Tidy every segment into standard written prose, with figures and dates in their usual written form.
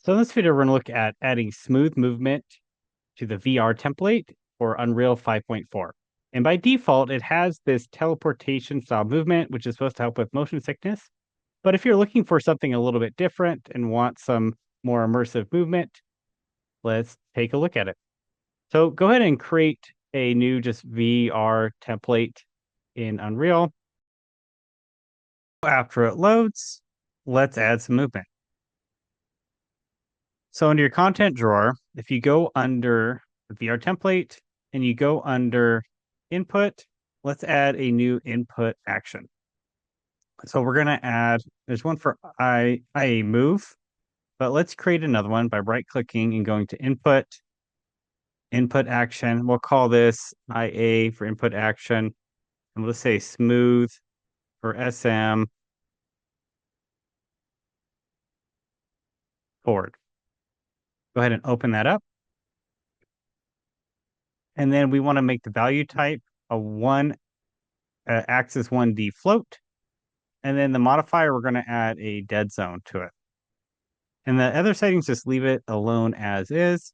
So in this video, we're going to look at adding smooth movement to the VR template for Unreal 5.4. And by default, it has this teleportation style movement, which is supposed to help with motion sickness. But if you're looking for something a little bit different and want some more immersive movement, let's take a look at it. So go ahead and create a new just VR template in Unreal. After it loads, let's add some movement. So under your content drawer, if you go under the VR template and you go under input, let's add a new input action. So we're going to add, there's one for IA move, but let's create another one by right clicking and going to input action. We'll call this IA for input action. And we'll say smooth for SM forward. Go ahead and open that up. And then we want to make the value type a axis 1D float. And then the modifier, we're going to add a dead zone to it. And the other settings, just leave it alone as is.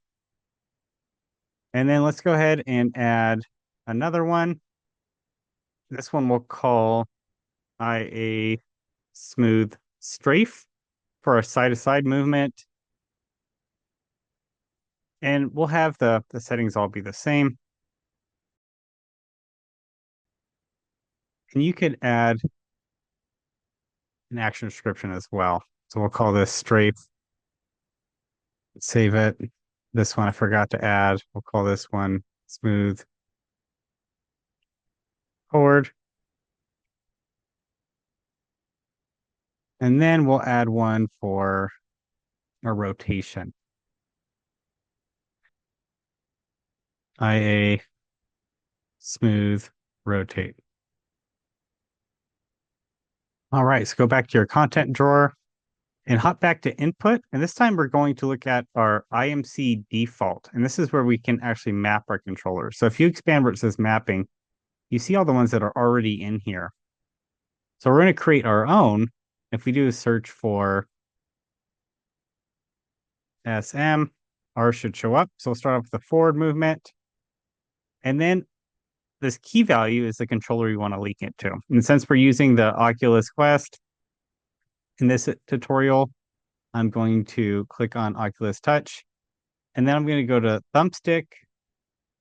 And then let's go ahead and add another one. This one we'll call IA smooth strafe for our side-to-side movement. And we'll have the settings all be the same. And you could add an action description as well. So we'll call this strafe. Save it. This one I forgot to add. We'll call this one smooth forward. And then we'll add one for a rotation. IA smooth rotate. All right, so go back to your content drawer and hop back to input. And this time we're going to look at our IMC default. And this is where we can actually map our controllers. So if you expand where it says mapping, you see all the ones that are already in here. So we're going to create our own. If we do a search for SM, ours should show up. So we'll start off with the forward movement. And then this key value is the controller you want to link it to. And since we're using the Oculus Quest in this tutorial, I'm going to click on Oculus Touch. And then I'm going to go to thumbstick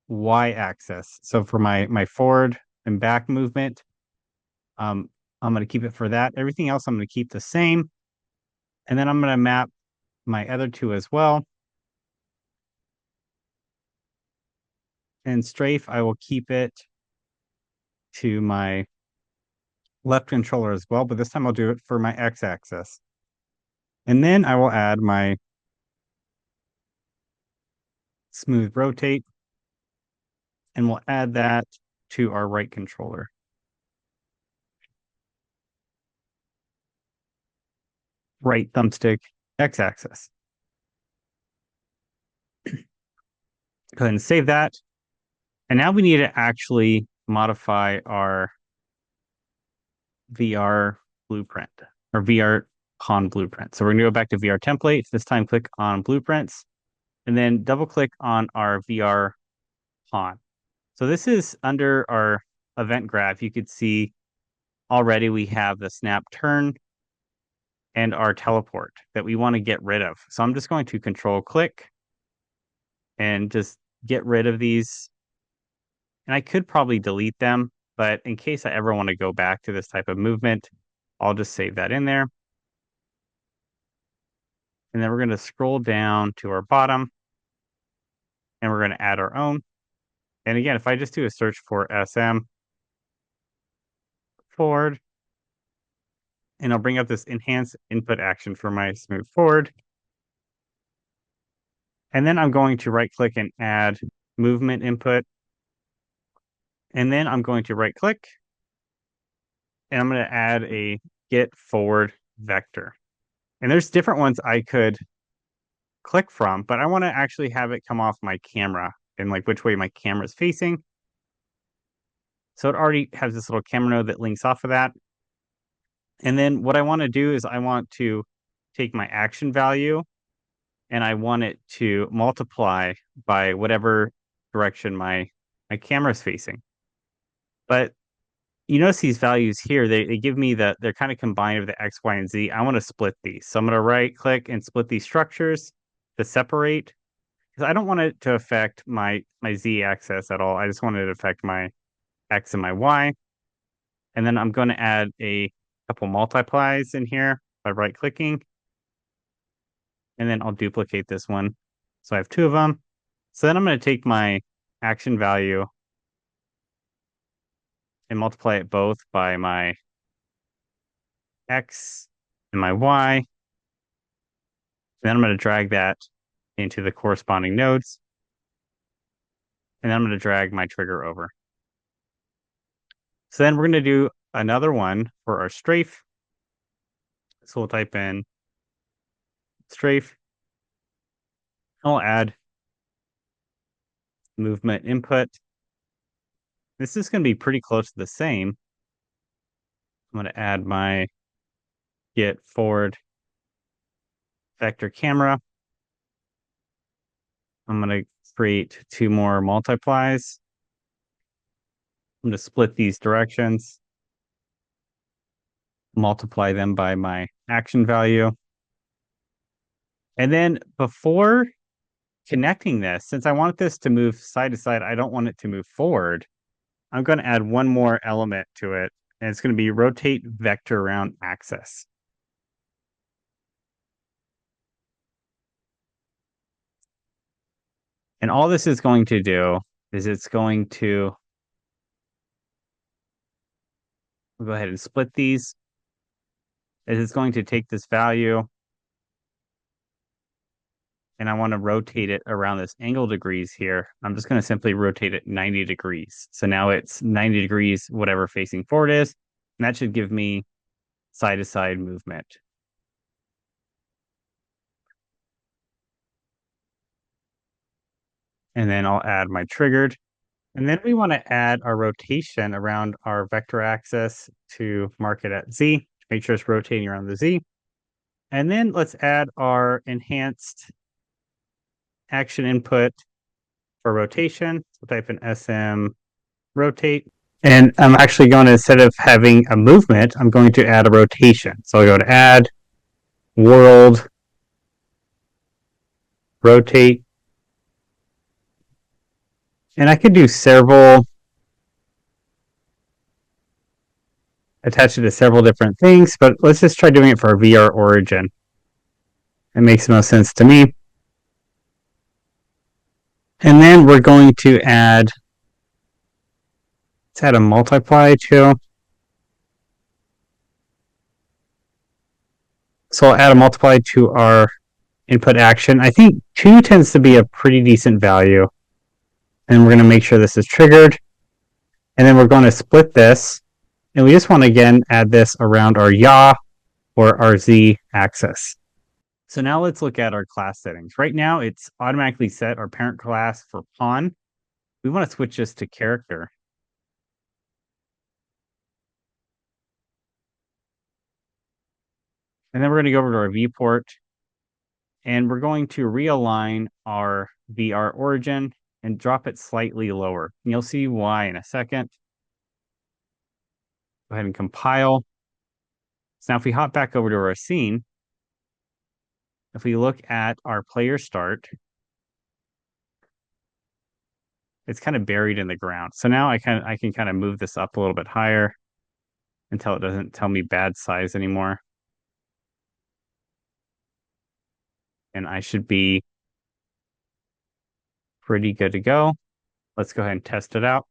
Y-axis. So for my forward and back movement, I'm going to keep it for that. Everything else I'm going to keep the same. And then I'm going to map my other two as well. And strafe, I will keep it to my left controller as well, but this time I'll do it for my X-axis. And then I will add my smooth rotate, and we'll add that to our right controller. Right thumbstick, X-axis. Go ahead and save that. And now we need to actually modify our VR blueprint or VR pawn blueprint. So we're gonna go back to VR templates. This time click on blueprints and then double click on our VR pawn. So this is under our event graph. You could see already we have the snap turn and our teleport that we want to get rid of. So I'm just going to control click and just get rid of these. And I could probably delete them, but in case I ever want to go back to this type of movement, I'll just save that in there. And then we're going to scroll down to our bottom and we're going to add our own. And again, if I just do a search for SM forward, and I'll bring up this enhance input action for my smooth forward. And then I'm going to right click and add movement input. And then I'm going to right click and I'm going to add a get forward vector. And there's different ones I could click from, but I want to actually have it come off my camera and like which way my camera is facing. So it already has this little camera node that links off of that. And then what I want to do is I want to take my action value and I want it to multiply by whatever direction my camera is facing. But you notice these values here, they give me they're kind of combined of the X, Y, and Z. I want to split these. So I'm going to right click and split these structures to separate because I don't want it to affect my Z axis at all. I just want it to affect my X and my Y. And then I'm going to add a couple multiplies in here by right clicking. And then I'll duplicate this one. So I have two of them. So then I'm going to take my action value and multiply it both by my X and my Y. Then I'm going to drag that into the corresponding nodes. And then I'm going to drag my trigger over. So then we're going to do another one for our strafe. So we'll type in strafe. I'll add movement input. This is going to be pretty close to the same. I'm going to add my get forward vector camera. I'm going to create two more multiplies. I'm going to split these directions, multiply them by my action value. And then before connecting this, since I want this to move side to side, I don't want it to move forward. I'm going to add one more element to it, and it's going to be rotate vector around axis. And all this is going to do is it's going to we'll go ahead and split these. It's going to take this value and I want to rotate it around this angle degrees here. I'm just going to simply rotate it 90 degrees. So now it's 90 degrees, whatever facing forward is. And that should give me side to side movement. And then I'll add my triggered. And then we want to add our rotation around our vector axis to mark it at Z, make sure it's rotating around the Z. And then let's add our enhanced action input for rotation. So type in SM rotate. And I'm actually going to, instead of having a movement, I'm going to add a rotation. So I'll go to add, world, rotate. And I could do several, attach it to several different things, but let's just try doing it for our VR origin. It makes the most sense to me. And then we're going to add, let's add a multiply too. So I'll add a multiply to our input action. I think 2 tends to be a pretty decent value. And we're going to make sure this is triggered. And then we're going to split this. And we just want to, again, add this around our yaw or our Z axis. So now let's look at our class settings. Right now, it's automatically set our parent class for pawn. We want to switch this to character. And then we're going to go over to our viewport. And we're going to realign our VR origin and drop it slightly lower. And you'll see why in a second. Go ahead and compile. So now if we hop back over to our scene, if we look at our player start, it's kind of buried in the ground. So now I can kind of move this up a little bit higher until it doesn't tell me bad size anymore. And I should be pretty good to go. Let's go ahead and test it out.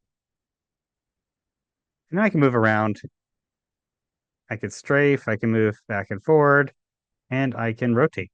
And then I can move around. I can strafe, I can move back and forward, and I can rotate.